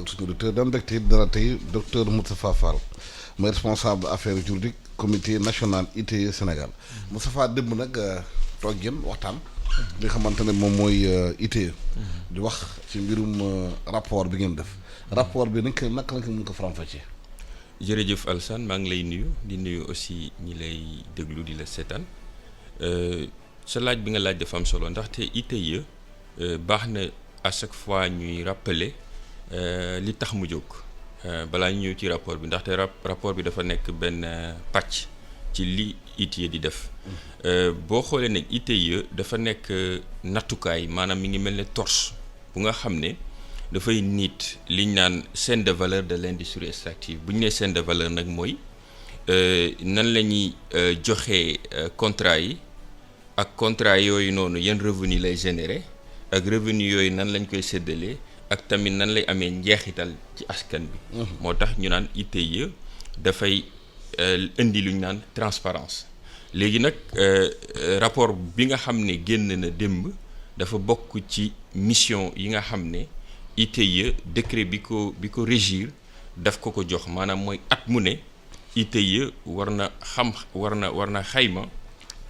suñu auditeur daan mbégte it dara tey docteur Moustapha Fall mooy responsable affaires juridiques comité national ITIE Sénégal Moustapha démb nag toog ngeen waxtaan li nga xamante ne moom mooy ITIE di wax ci mbirum rapport bi ngeen def rapport bi naka lañ ko mën ko faram-fàccee. jërëjëf Alassane maa ngi lay nuyu di nuyu aussi ñi lay déglu di la seetaan sa laaj bi nga laaj dafa am solo ndaxte ITIE baax na à chaque fois ñuy rappeler li tax mu jóg balaa ñu ñëw ci rapport bi ndaxte rapport bi dafa nekk benn pàcc ci li ITIE di def boo xoolee nag ITIE dafa nekk nattukaay maanaam mi ngi mel ne torche bu nga xam ne dafay niit liñ naan chaîne de valeur de l'industrie extractive bu ñu nee chaîne de valeur nag mooy nan la ñuy joxe contrat yi ak contrat yooyu noonu yan revenu lay générer ak revenu yooyu nan lañ koy séddalee ak tamit nan lay amee njeexital ci askan bi. moo tax ñu naan ITIE dafay indi lu ñu naan transparence léegi nag rapport bi nga xam ne génn na démb dafa bokk ci mission yi nga xam ne ITIE décret bi ko régir daf ko jox maanaam mooy at mu ne ITIE war na xayma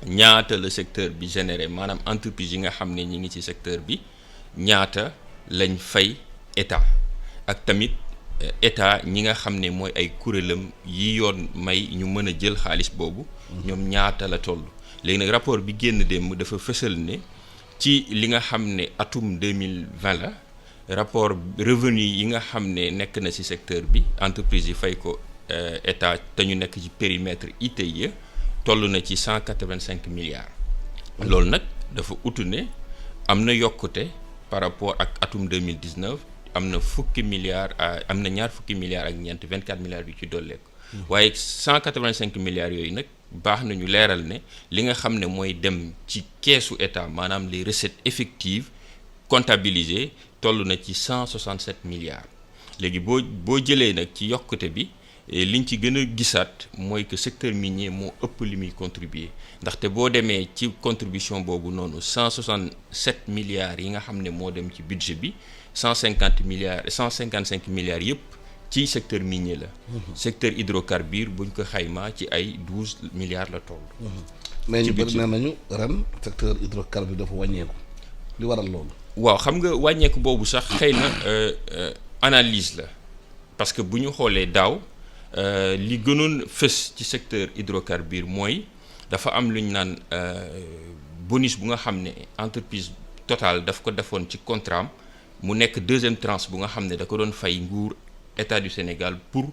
ñaata la secteur bi généré maanaam entreprise yi nga xam ne ñi ngi ci secteur bi ñaata lañ fay état ak tamit état ñi nga xam ne mooy ay kuréelam yi yoon may ñu mën a jël xaalis boobu ñoom ñaata la toll léegi nag rapport bi génn démb dafa fësal ne ci li nga xam ne atum 2020 la rapport revenu yi nga xam ne nekk na ci secteur bi entreprise yi fay ko état te ñu nekk ci périmètre ITIE toll na ci 185 milliards loolu nag dafa utu ne am na yokkute par rapport ak atum 2019 am na ñaar fukki milliards ak ñeent 24 milliards yu ci dolleeku waaye 185 milliards yooyu nag baax nañu leeral ne li nga xam ne mooy dem ci keesu état maanaam les recettes effectives comptabilisées toll na ci 167 milliards léegi boo jëlee nag ci yokkute bi liñ ci gën a gisaat mooy que secteur minier moo ëpp li muy contribuer ndaxte boo demee ci contribution boobu noonu 167 milliards yi nga xam ne moo dem ci budget bi 155 milliards yëpp ci secteur minier la. secteur hydrocarbure buñ ko xaymaa ci ay 12 milliards la toll. mais ñu bëri nee nañu ren secteur hydrocarbure dafa wàññeeku li waral loolu. waaw xam nga wàññeeku boobu sax xëy na analyse la parce que bu ñu xoolee daaw. li gënoon fës ci secteur hydrocarbure mooy dafa am lu ñu naan bonus bu nga xam ne entreprise Total daf ko defoon ci contrat am mu nekk deuxième tranche bu nga xam ne da ko doon fay nguur état du Sénégal pour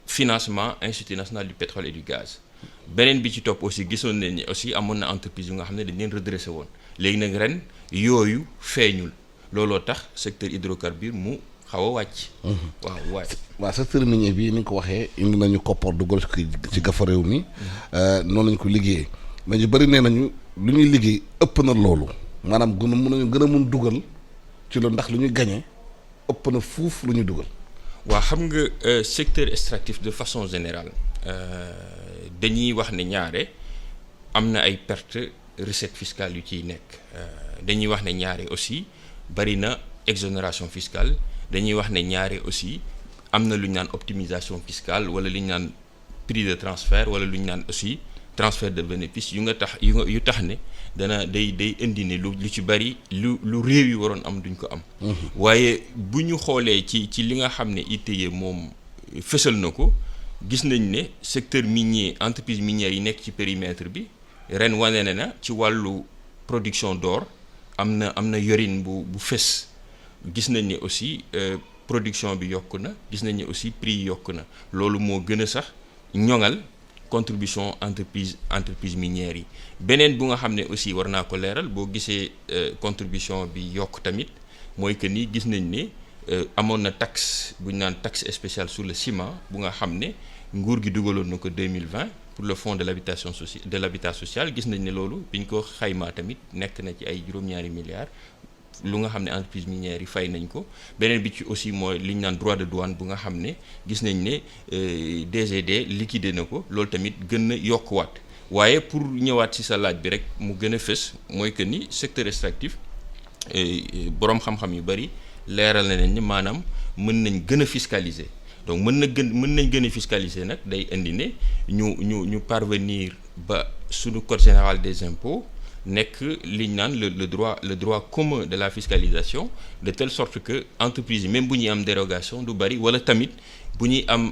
financement institut national du pétrole et du gaz beneen bi ci topp aussi gisoon nañ ni aussi amoon na entreprise yu nga xam ne dañ leen redressé woon léegi nag ren yooyu feeñul looloo tax secteur hydrocarbure mu xaw a wàcc. waaw secteur minier bi ni nga ko waxee indi nañu koppar dugal ci gafa réew mi noonu lañu ko liggéeyee mais ñu bëri nee nañu lu ñuy liggéey ëpp na loolu maanaam gën a mun dugal ci loolu ndax lu ñuy gañe ëpp na fuuf lu ñuy dugal. waaw xam nga secteur extractif de façon générale dañuy wax ne ñaare am na ay perte recette fiscale yu ciy nekk dañuy wax ne ñaare aussi bari na exonération fiscale. dañuy wax ne ñaare aussi am na lu ñu naan optimisation fiscale wala lu ñu naan prix de transfert wala lu ñu naan aussi transfert de bénéfice yu tax ne day indi ne lu ci bari lu réew yi waroon am duñ ko am. waaye bu ñu xoolee ci li nga xam ne ITIE moom fësal na ko gis nañ ne secteur minier entreprise minière yi nekk ci périmètre bi ren wane na ci wàllu production d'or am na yorin bu fës. gis nañ ne aussi production bi yokku na gis nañ ne aussi prix yi yokku na loolu moo gën a sax ñoŋal contribution entreprise minière yi beneen bu nga xam ne aussi war naa ko leeral boo gisee contribution bi yokk tamit mooy que ni gis nañ ne amoon na taxe bu ñu naan taxe spéciale sur le ciment bu nga xam ne nguur gi dugaloon na ko 2020 pour le fonds de l'habitat social gis nañ ne loolu biñ ko xaymaa tamit nekk na ci ay juróom-ñaari milliards lu nga xam ne entreprise minière yi fay nañ ko beneen bi ci aussi mooy li ñu naan droit de douane bu nga xam ne gis nañ ne DGD liquidé na ko loolu tamit gën na yokkuwaat waaye pour ñëwaat ci sa laaj bi rek mu gën a fës mooy que ni secteur extractif boroom xam-xam yu bari leeral na leen ni maanaam mën nañ gën a fiscaliser. Donc mën nañ gën a fiscaliser nag day indi ne ñu parvenir ba suñu code général des impôts nekk li ñu naan le droit commun de la fiscalisation, de telle sorte que entreprise yi même bu ñuy am dérogation du bari, wala tamit bu ñuy am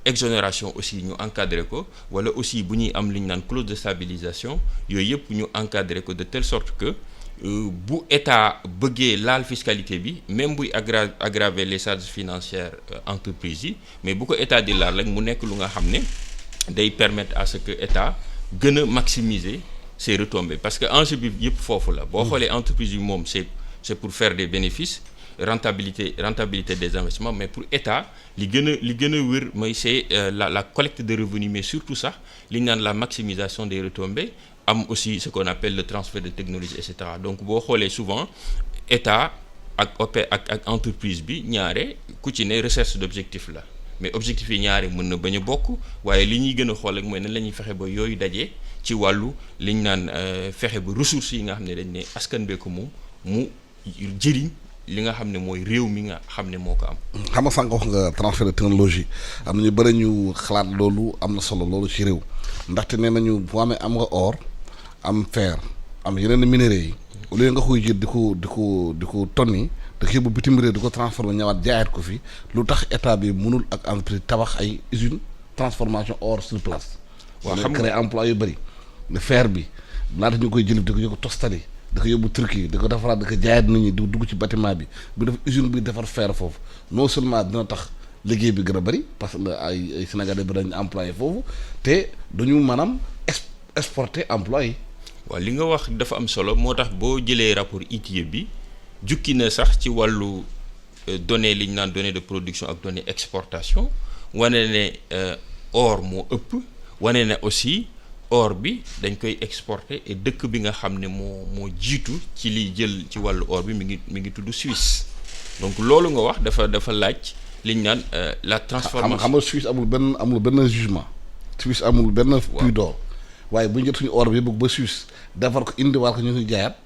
exonération aussi ñu encadrer ko, wala aussi bu ñuy am li ñu naan clause de stabilisation, yooyu yëpp ñu encadrer ko de telle sorte que bu état bëggee laal fiscalité bi même buy aggraver les charges financières entreprise yi, mais bu ko état di laal rek mu nekk lu nga xam ne day permettre à ce que état gën a maximiser ses retombées, parce que enjeu bi yëpp foofu la. boo xoolee entreprise yi moom c'est pour faire des bénéfices, rentabilité des investissements, mais pour état li gën a wër mooy c'est la collecte de revenus, mais surtout sax li ñu naan la maximisation des retombées, am aussi ce qu'on appelle le transfert de technologie, et cetera. Donc boo xoolee souvent état ak entreprise bi ñaare ku ci ne recherche d'objectif la, mais objectif yi ñaare mën na bañ a bokk, waaye li ñuy gën a xool ak mooy nan la ñuy fexe ba yooyu daje ci wàllu li ñu naan fexe ba ressources yi nga xam ne dañ ne askan bee ko moom mu jëriñ li nga xam ne mooy réew mi nga xam ne moo ko am. xam nga sànq wax nga transfert de technologie, am na ñu bëri ñu xalaat loolu am na solo loolu ci réew, ndaxte nee nañu boo amee am nga or am fer am yeneen minerais yi, au lieu nga koy jël di ko tonni da ko yóbbu bitim réew di ko transformer ñëwaat jaayaat ko fi, lu tax état bi mënul ak entreprise tabax ay usine transformation or sur place. waaw xam nga créer emploi yu bëri. le fer bi laata ñu koy jël di ko tostali da ko yóbbu Turquie da ko defaraat da ko jaayaat nit ñi di dugg ci bâtiment bi bu def usine bi defar fer foofu, non seulement dina tax liggéey bi gën a bëri parce que ay Sénégalais bi dañu employé foofu te duñu maanaam exporter emploi yi. waaw li nga wax dafa am solo, moo tax boo jëlee rapport ITIE bi jukki na sax ci wàllu données li ñu naan données de production ak données exportation, wane ne or moo ëpp, wane ne aussi or bi dañ koy exporter, et dëkk bi nga xam ne moo jiitu ci liy jël ci wàllu or bi mi ngi tudd Suisse. Donc loolu nga wax dafa laaj li ñu naan la transformation. xam nga Suisse amul benn jugement, Suisse amul benn puits d'or, waaye bu ñu jot suñu or bi bëgg ba Suisse defar ko indiwaat ko ñu koy jaayaat,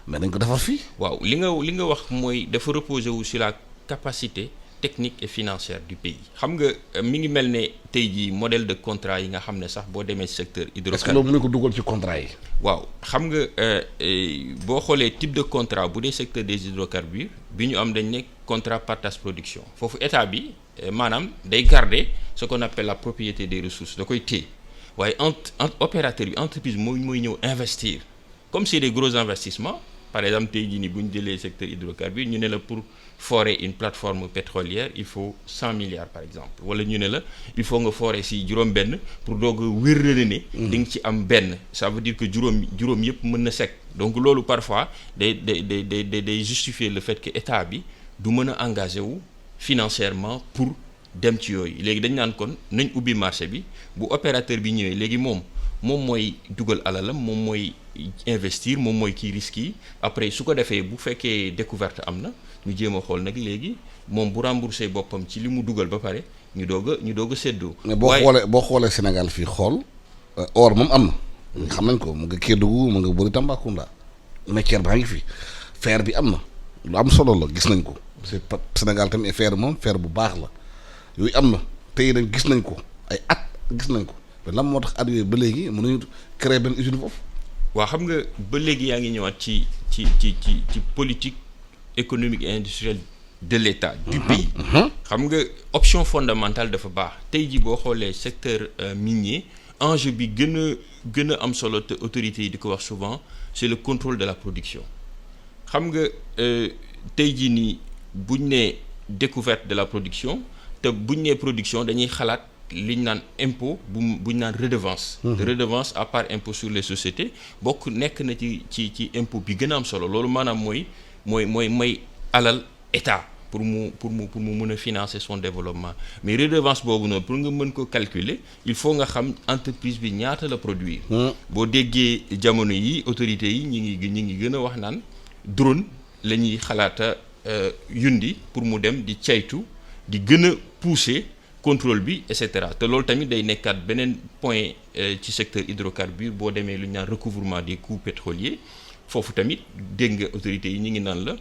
mais dañ ko defar fii. waaw li nga wax mooy dafa reposer wu sur la capacité technique et financière du pays. xam nga mi ngi mel ne tey jii modèle de contrat yi nga xam ne sax boo demee secteur hydrocarbures. est-ce que loolu mën na ko dugal ci contrat yi. waaw xam nga boo xoolee type de contrat bu dee secteur des hydrocarbures bi ñu am dañ ne contrat partage production, foofu état bi maanaam day garder ce qu'on appelle la propriété des ressources, da koy téye, waaye opérateur bi entreprise mooy ñëw investir. Comme c'est des gros investissements, par exemple tey jii nii bu ñu jëlee secteur hydrocarbures ñu ne la pour forer une plateforme pétrolière il faut 100 milliards par exemple, wala ñu ne la il faut nga forer si juróom-benn pour doog a wérale ne di nga ci am benn, ça veut dire que juróom yëpp mën na sekk. Donc loolu parfois day justifier le fait que état bi du mën a engagé wu financièrement pour dem ci yooyu. Léegi dañ naan kon nañ ubbi marché bi, bu opérateur bi ñëwee léegi moom mooy dugal alalam, moom mooy investir, moom mooy kii risque yi, après su ko defee bu fekkee découverte am na ñu jéem a xool nag léegi moom bu remboursé boppam ci li mu dugal ba pare ñu doog a séddoo. mais boo xoolee Sénégal fii xool or moom am na. xam nañ ko mu nga Kédougou mu nga bëri Tambacounda, matière baa ngi fi, fer bi am na lu am solo la gis nañ ko, c'est pas Sénégal tamit fer moom fer bu baax la yooyu am na tey nag gis nañ ko ay at gis nañ ko, mais lan moo tax at yooyu ba léegi mënuñu créer benn usine foofu. waaw xam nga ba léegi yaa ngi ñëwaat ci politique économique et industrielle de l'État du pays. xam nga option fondamentale dafa baax. Tey ji boo xoolee secteur minier, enjeu bi gën a am solo te autorités yi di ko wax souvent, c'est le contrôle de la production. xam nga tey jii nii buñ nee découverte de la production te buñ nee production dañuy xalaat li ñu naan impôt bu ñu naan redevance. redevance à part impôt sur les sociétés bokk nekk na ci impôt bi gën a am solo. Loolu maanaam mooy alal état pour mu mën a financer son développement, mais redevance boobu noonu pour nga mën ko calculer il faut nga xam entreprise bi ñaata la produire. boo déggee jamono yi autorités yi ñi ngi gën a wax naan drone la ñuy xalaata yundi pour mu dem di caytu di gën a pousser contrôle bi et cetera. Te loolu tamit day nekkaat beneen point ci secteur hydrocarbure boo demee lu ñu naan recouvrement des coûts pétroliers, foofu tamit dégg nga autorités yi ñu ngi naan la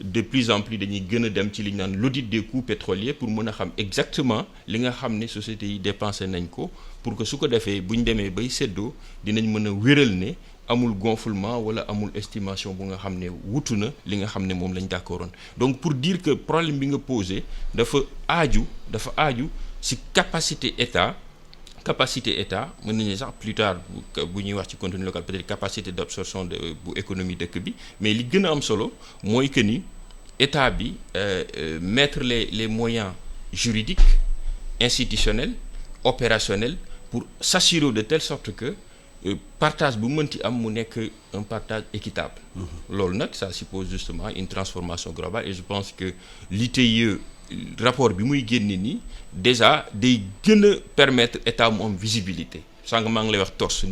de plus en plus dañuy gën a dem ci li ñu naan l'audit des coûts pétroliers pour mën a xam exactement li nga xam ne sociétés yi dépensé nañ ko pour que su ko defee bu ñu demee bay séddoo dinañ mën a wéral ne amul gonflement wala amul estimation bu nga xam ne wutu na li nga xam ne moom lañ d'accordoon. Donc pour dire que problème bi nga posé dafa aaju ci capacité état mën nañu sax plus tard bu ñuy wax ci contenu local peut-être capacité d'absorption bu économie dëkk bi, mais li gën a am solo mooy que ni état bi mettre les moyens juridiques, institutionnels, opérationnels pour s'assurer de telle sorte que partage bu mënti am mu nekk un partage équitable. Loolu nag ça suppose justement une transformation globale, et je pense que l'ITIE rapport bi muy génne nii déjà day gën a permettre état mu am visibilité. Sànq maa ngi lay wax torse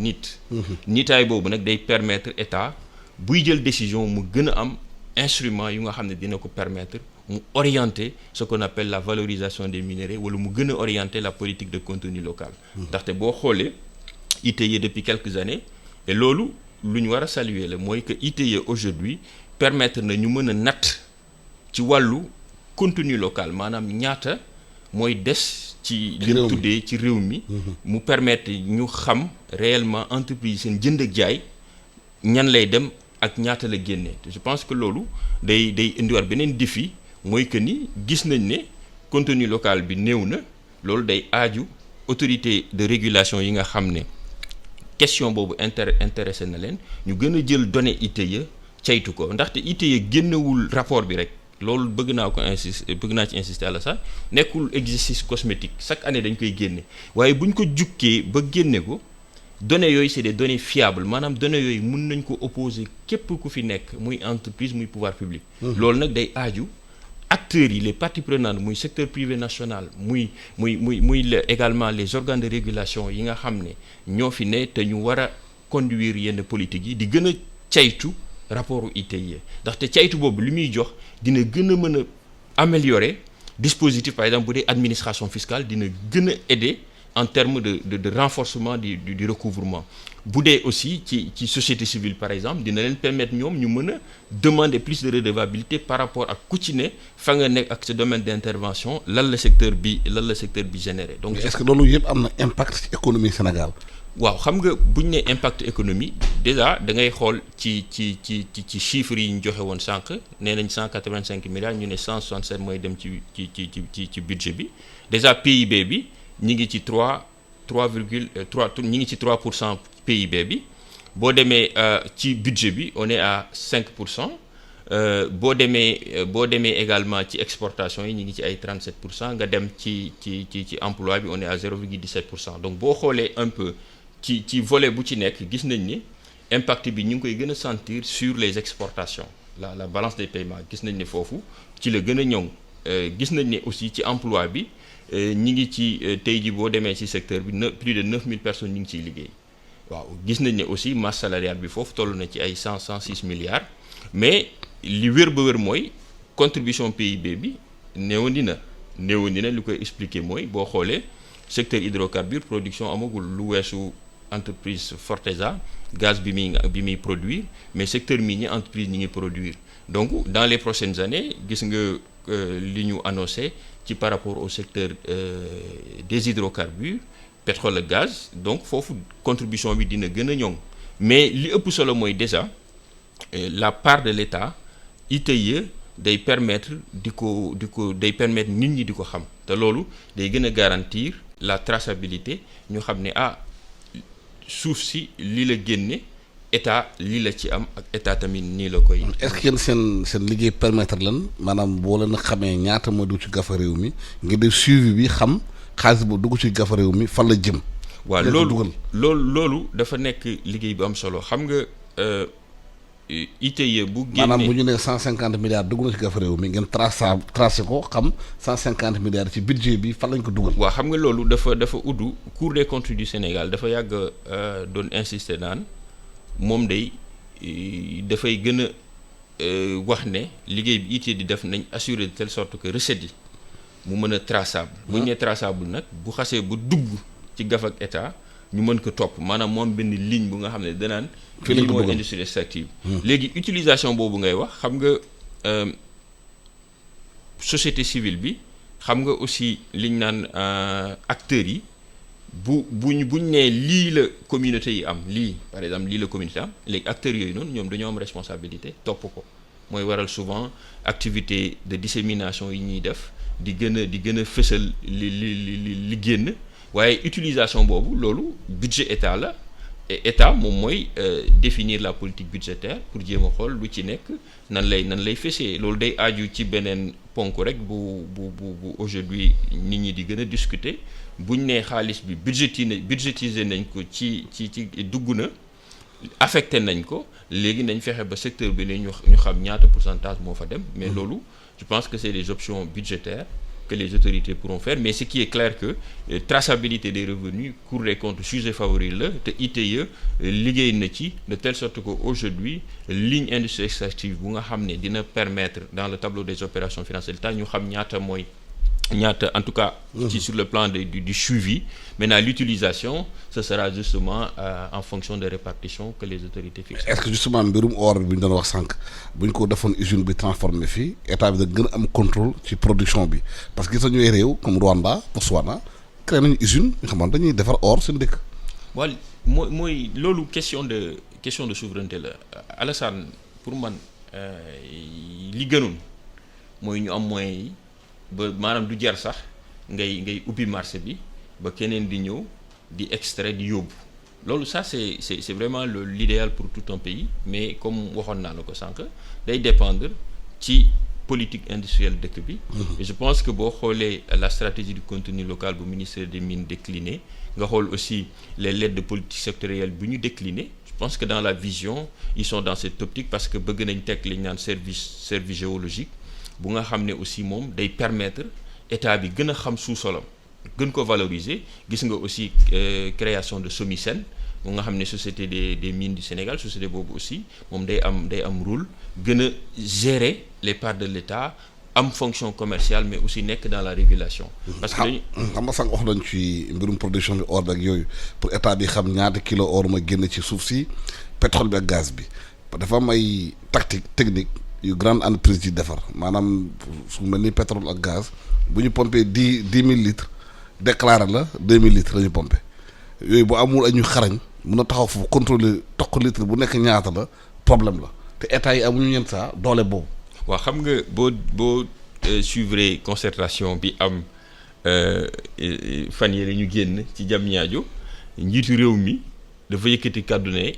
nitaay boobu nag day permettre état buy jël décision mu gën a am instrument yu nga xam ne dina ko permettre mu orienter ce qu'on appelle la valorisation des minéraux, wala mu gën a orienter la politique de contenu local. Ndaxte boo xoolee ITIE depuis quelques années, et loolu lu ñu war a saluer la mooy que ITIE aujourd'hui permettre na ñu mën a natt ci wàllu contenu local, maanaam ñaata mooy des ci li ñu tuddee ci réew mi, mu permettre ñu xam réellement entreprise seen jënd ak jaay ñan lay dem ak ñaata la génnee. Je pense que loolu day indiwaat beneen défi, mooy que ni gis nañ ne contenu local bi néew na. Loolu day aaju autorité de régulation yi nga xam ne question boobu intéressé na leen, ñu gën a jël données ITIE caytu ko, ndaxte ITIE génnewul rapport bi rek. Loolu bëgg naa ci insister la sax nekkul exercice cosmétique, chaque année dañ koy génne, waaye bu ñu ko jukkee ba génne ko données yooyu c'est des données fiables, maanaam données yooyu mun nañ ko opposer képp ku fi nekk, muy entreprise muy pouvoir public. Loolu nag day aaju acteurs yi, les parties prenantes, muy secteur privé national, muy également les organes de régulation yi nga xam ne ñoo fi ne te ñu war a conduire yenn politique yi di gën a caytu rapport ITIE, ndaxte caytu boobu li muy jox dina gën a mën a améliorer dispositif. Par exemple bu dee administration fiscale dina gën a aider en termes de renforcement du recouvrement. Bu dee aussi ci société civile par exemple dina leen permettre ñoom ñu mën a demander plus de redevabilité par rapport ak ku ci ne fa nga nekk ak sa domaine d'intervention lan la secteur bi généré. Donc est-ce que loolu yëpp am na impact ci économie Sénégal? waaw, xam nga bu ñu nee impact économie déjà da ngay xool ci chiffres yi ñu joxe woon sànq, nee nañ 185 milliards, ñu ne 167 mooy dem ci budget bi. Déjà PIB bi ñi ngi ci 3,3 ñi ngi ci 3% PIB bi. Boo demee ci budget bi on est à 5%. Boo demee également ci exportation yi ñu ngi ci ay 37%. nga dem ci emploi bi on est à 0,17%. Donc boo xoolee un peu ci volet bu ci nekk gis nañ ni impact bi ñu ngi koy gën a sentir sur les exportations, la balance des paiements gis nañ ne foofu ci la gën a ñoŋ. Gis nañ ne aussi ci emploi bi ñi ngi ci tey ji boo demee ci secteur bi plus de 9000 personnes ñu ngi ciy liggéey. Waaw, gis nañ ne aussi masse salariale bi foofu toll na ci ay 106 milliards, mais li wér ba wér mooy contribution PIB bi néewandi na li koy expliquer mooy boo xoolee secteur hydrocarbure production amagul lu weesu entreprise Forteza gaz bi muy produire, mais secteur minier entreprise ñi ngi produire. Donc dans les prochaines années gis nga li ñu annoncé ci par rapport au secteur des hydrocarbures, pétrole ak gaz, donc foofu contribution bi dina gën a ñoŋ. Mais li ëpp solo mooy déjà la part de l'État ITIE day permettre day permettre nit ñi di ko xam, te loolu day gën a garantir la traçabilité, ñu xam ne suuf si lii la génne, état lii la ci am, ak état tamit nii la koy. est-ce que yéen seen liggéey permettre lan maanaam boo leen xamee ñaata moo dugg ci gafa réew mi nga def suivi bi xam xaalis bu dugg ci gafa réew mi fan la jëm? waaw loolu dafa nekk liggéey bu am solo. Xam nga ITIE bu génnee maanaam bu ñu nee 150 milliards dugg na ci gafa réew mi ngeen tracé ko xam 150 milliards ci budget bi fan lañ ko dugal. waaw, xam nga loolu dafa uddu Cour des comptes du Sénégal dafa yàgg doon insister naan moom dafay gën a wax ne liggéey bi ITIE di def nañ assurer de telle sorte que recettes yi mu mën a traçable. bu ñu nee traçable nag bu xasee bu dugg ci gaf ak état ñu mën ko topp, maanaam moom benn ligne bu nga xam ne danaan lii mooy industrie extractive. Léegi utilisation boobu ngay wax, xam nga société civile bi xam nga aussi liñ naan acteurs yi buñ nee lii la communauté yi am lii par exemple lii la communauté am léegi acteurs yooyu noonu ñoom dañoo am responsabilité topp ko mooy waral souvent activité de dissémination yi ñuy def di gën a fësal li génn waaye utilisation boobu loolu budget état la et état moom mooy définir la politique budgétaire pour jéem a xool lu ci nekk nan lay fësee loolu day aju ci beneen ponk rek bu aujourd'hui nit ñi di gën a discuter buñ nee xaalis bi budgétiser nañ ko ci dugg na affecté nañ ko léegi nañ fexe ba secteur bi ne ñu xam ñaata pourcentage moo fa dem mais loolu je pense que c'est des options budgétaires que les autorités pourront faire mais ce qui est clair que traçabilité des revenus Cour des comptes sujet favori la te ITIE liggéey na ci de telle sorte que aujourd'hui ligne industrie extractive bu nga xam ne dina permettre dans le tableau des opérations financières de l'État ñu xam ñaata en tout cas ci sur le plan du suivi maintenant l'utilisation ce sera justement en fonction des répartitions que les autorités fixent. Est-ce que justement mbirum or bi ñu doon wax sànq bu ñu ko defoon usine bi transformé fii état bi da gën a am contrôle ci production bi parce que gis nañu réew comme Rwanda Botswana créé nañu usine nga xamante dañuy defar or seen dëkk. waaw mooy loolu question de souveraineté la Alassane pour man li gënoon mooy ñu am moyens yi ba maanaam du jar sax ngay ubbi marché bi ba keneen di ñëw di extrait di yóbbu loolu ça c'est vraiment l'idéal pour tout un pays mais comme waxoon naa la ko sànq day dépendre ci politique industrielle dëkk bi et je pense que boo xoolee la stratégie du contenu local bu ministère des mines décliné nga xool aussi les lettres de politique sectorielle bu ñu décliné je pense que dans la vision ils sont dans cette optique parce que bëgg nañ teg li ñu naan service géologique bu nga xam ne aussi moom day permettre état bi gën a xam sous-solam gën ko valoriser gis nga aussi création de SOMISEN mu nga xam ne société des mines du Sénégal société boobu aussi moom day am rôle gën a gérer les parts de l'État am fonction commerciale mais aussi nekk dans la régulation. parce que xam nga sànq wax nañ ci mbirum production bi or bi ak yooyu pour état bi xam ñaata kilo or ma génn ci suuf si pétrole bi ak gaz bi dafa am ay technique yu grande entreprise yi defar maanaam su mel ni pétrole ak gaz bu ñu pompé 10 000 litres déclaré la 2000 litres la ñu pompé yooyu bu amul ay ñu xarañ mun a taxaw foofu contrôler toq litre bu nekk ñaata la problème la te état yi amuñu ñen saa doole boobu. waaw xam nga boo suivre concertation bi am fan yii la ñu génn ci Diamniadio njiitu réew mi dafa yëkkati kàddu ne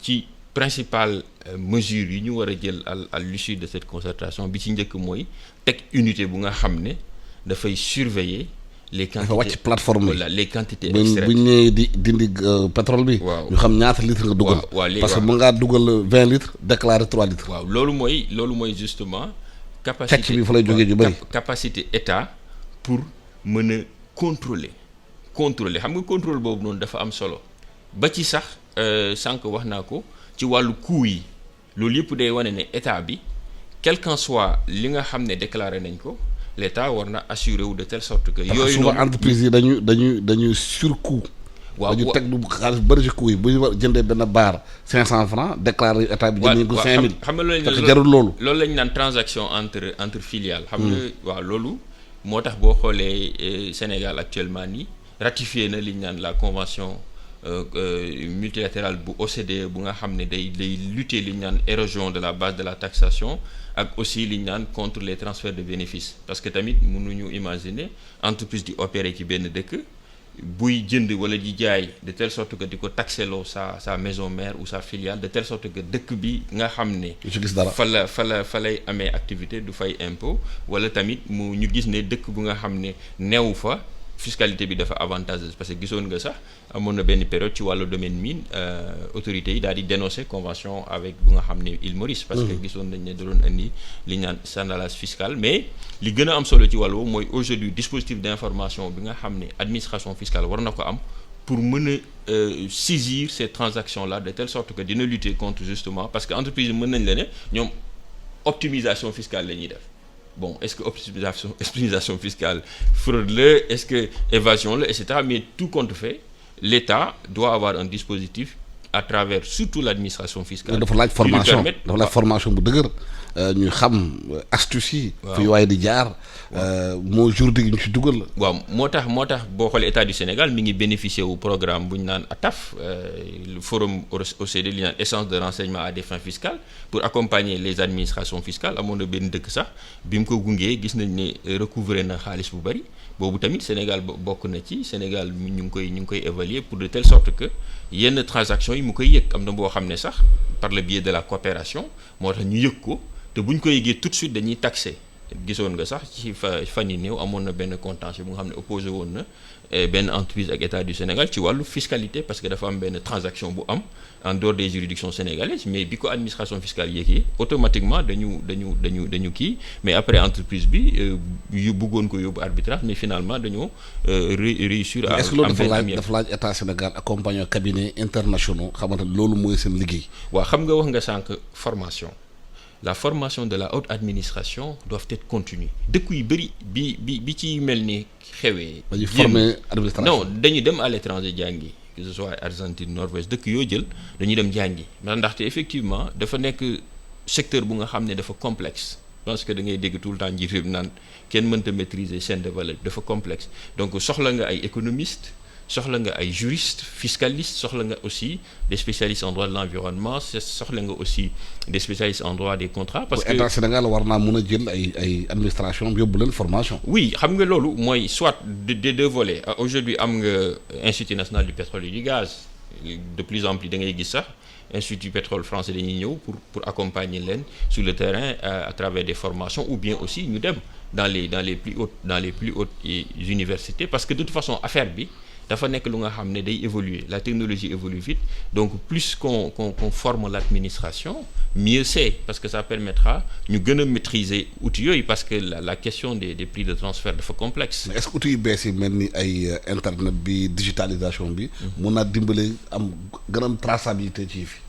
ci principale mesure yi ñu war a jël à l'issue de cette concertation bi ci njëkk mooy teg unité bu nga xam ne dafay surveiller les quantités dafa wàcc plateforme voilà les quantités extraites bu ñu nee di dindi pétrole bi. waaw ñu xam ñaata litre nga dugal. parce que mën ngaa dugal 20 litres déclarer 3 litres. waaw loolu mooy justement. capacité bi fa lay jógee ju bëri capacité état pour mën a contrôler xam nga contrôle boobu noonu dafa am solo ba ci sax sànq wax naa ko ci wàllu coût yi loolu yëpp day wane ne état bi quel qu'en soit li nga xam ne déclaré nañ ko l'état war na assurer wu de telle sorte que. yooyu souvent entreprise yi dañu surcoût. waaw dañu teg du xaalis bëri ci coût yi bu ñu war jëndee benn baar 500 francs déclaré état bi jëndee ko 5000. xam nga loolu parce que jarul loolu. loolu lañ naan transaction entre filiales. xam nga waaw loolu moo tax boo xoolee Sénégal actuellement nii ratifié na li ñu naan la convention multilatérale bu OCDE bu nga xam ne day lutter li ñu naan érosion de la base de la taxation ak aussi li ñu naan contre les transferts de bénéfices parce que tamit mënuñu imaginer entreprise di opérer ci benn dëkk buy jënd wala di jaay de telle sorte que di ko taxeloo sa maison mère ou sa filiale de telle sorte que dëkk bi nga xam ne fa lay amee activité du fay impôt wala tamit ñu gis ne dëkk bu nga xam ne neewu fa fiscalité bi dafa avantageuse parce que gisoon nga sax amoon na benn période ci wàllu domaine mine autorités yi daal di dénoncer convention avec bu nga xam ne Île Maurice parce que gisoon nañ ne da doon indi li ñu naan scandalage fiscal mais li gën a am solo ci wàllu mooy aujourd'hui dispositif d'information bi nga xam ne administration fiscale war na ko am pour mën a saisir ces transactions là de telle sorte que dina lutter contre justement parce que entreprise yi mën nañ la ne ñoom optimisation fiscale la ñuy def bon est-ce que optimisation fiscale fraude la est-ce que évasion la et cetera mais tout compte fait l'État doit avoir un dispositif à travers surtout l'administration fiscale. dafa laaj formation bu dëgër ñu xam astuce yi. waaw fi waaye di jaar. moo juridique yi ñu ci dugal la. waaw moo tax boo xoolee état du Sénégal mi ngi bénéficier wu programme bu ñu naan ATAF le forum OCDE li ñu naan essence de renseignement à des fins fiscales pour accompagner les administrations fiscales amoon na benn dëkk sax bi mu ko gungee gis nañ ne recouvrer na xaalis bu bari boobu tamit Sénégal bokk na ci Sénégal ñu ngi koy évaluer pour de telle sorte que yenn transactions yi mu koy yëg am na boo xam ne sax par le biais de la coopération moo tax ñu yëg ko te bu ñu ko yëgee tout de suite dañuy taxer. gisoon nga sax ci fan yi néew amoon na benn contentieux bu nga xam ne opposé woon na benn entreprise ak état du Sénégal ci wàllu fiscalité parce que dafa am benn transaction bu am en dehors des juridictions sénégalaises mais bi ko administration fiscale yéegee automatiquement dañu kii mais après entreprise bi yu bëggoon ko yóbbu arbitrage mais finalement dañoo réussir à. est-ce que loolu dafa laaj état Sénégal accompagner cabinet internationaux xamante ne loolu mooy seen liggéey. waaw xam nga wax nga sànq formation. La formation de la haute administration doit être continue dëkk yu bëri bi ci mel ni xewee. dañuy former administration non dañuy dem à l'étranger jàngi que ce soit Argentine Norvège dëkk yoo jël dañuy dem jàngi ndaxte effectivement dafa nekk secteur bu nga xam ne dafa complexe parce que da ngay dégg tout le temps njiit naan kenn mënta maîtriser chaîne de valeur dafa complexe donc soxla nga ay économistes. soxla nga ay juristes fiscalistes soxla nga aussi des spécialistes en droit de l'environnement soxla nga aussi des spécialistes en droit des contrats. parce que état Sénégal war naa mën a jël ay administration yóbbu leen formation. oui xam nga loolu mooy soit des deux volets aujourd'hui am nga Institut national du pétrole et du gaz de plus en plus da ngay gis sax Institut pétrole français dañuy ñëw pour accompagner leen sur le terrain à travers des formations ou bien aussi ñu dem dans les plus hautes universités parce que de toute façon affaire bi. dafa nekk lu nga xam ne day évoluer la technologie évolue vite donc plus qu'on forme l'administration mieux c'est parce que ça permettra ñu gën a maîtriser outils yooyu parce que la question des prix de transfert dafa complexe. mais est-ce que outils yu bees yi mel ni ay internet bi digitalisation bi. mun naa dimbale am gën a am traçabilité ci fi.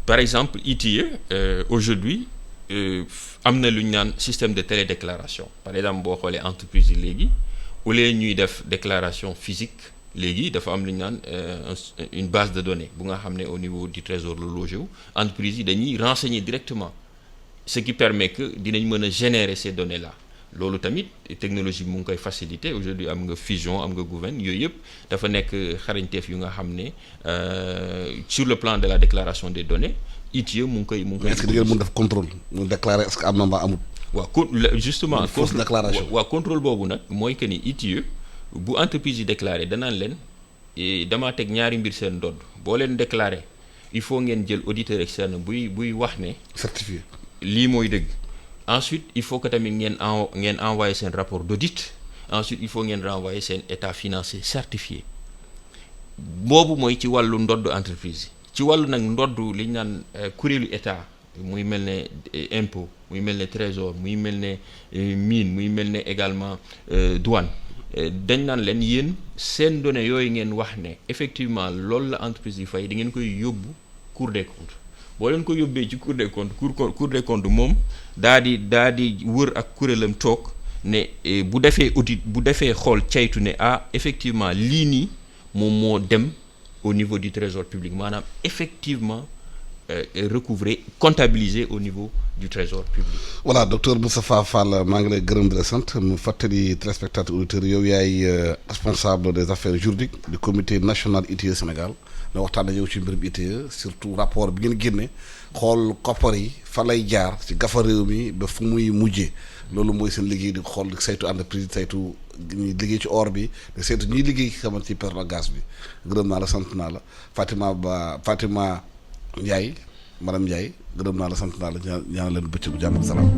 par exemple ITIE aujourd'hui am na lu ñu naan système de télédéclaration par exemple boo xoolee entreprise yi léegi au lieu ñuy def déclaration physique. léegi dafa am lu ñu naan une base de données bu nga xam ne au niveau du trésor la logé wu entreprise yi dañuy renseigner directement ce qui permet que dinañ mën a générer ces données là loolu tamit technologie bi mu ngi koy faciliter aujourd'hui am nga fusion am nga gouverne yooyu yëpp dafa nekk xarañteef yu nga xam ne sur le plan de la déclaration des données ITIE mu ngi koy. est-ce que da ngeen mën def contrôle mu déclarer est-ce que am na mbaa amut. waaw justement fausse déclaration waaw contrôle boobu nag mooy que ni ITIE. bu entreprise yi déclaré danaan leen damaa teg ñaari mbir seen ndodd boo leen déclaré il faut ngeen jël auditeur externe buy wax ne. certifié lii mooy dëgg. ensuite il faut que tamit ngeen envoyé seen rapport d'audit ensuite il faut ngeen renvoyer seen état financier certifié boobu mooy ci wàllu ndodd entreprise yi. ci wàllu nag ndodd li ñu naan kuréelu état muy mel ne impôt muy mel ne trésor muy mel ne mine muy mel ne également douane. dañ naan leen yéen seen données yooyu ngeen wax ne effectivement loolu la entreprise yi fay da ngeen koy yóbbu Cour des comptes boo leen ko yóbbee ci Cour des comptes Cour des comptes moom daa di wër ak kuréelam toog ne bu defee audit bu defee xool caytu ne effectivement lii nii moom moo dem au niveau du trésor public maanaam effectivement recouvrer comptabiliser au niveau du trésor public. voilà docteur Moustapha Fall maa ngi lay gërëm di la sant mu fàttali téléspectateurs auditeurs yow yaay responsable des affaires juridiques du comité national ITIE Sénégal na waxtaan yow ci mbirum ITIE surtout rapport bi ngeen génne xool koppar yi fa lay jaar ci gafa réew mi ba fu muy mujjee loolu mooy seen liggéey di xool di saytu entreprise saytu ñuy liggéey ci or bi di saytu ñuy liggéey xamante ci pétrole gaz bi gërëm naa la sant naa la Fatima Ndiaye madame Ndiaye gërëm naa la sant naa la ñaan leen bëccëgu jàmm ak salaam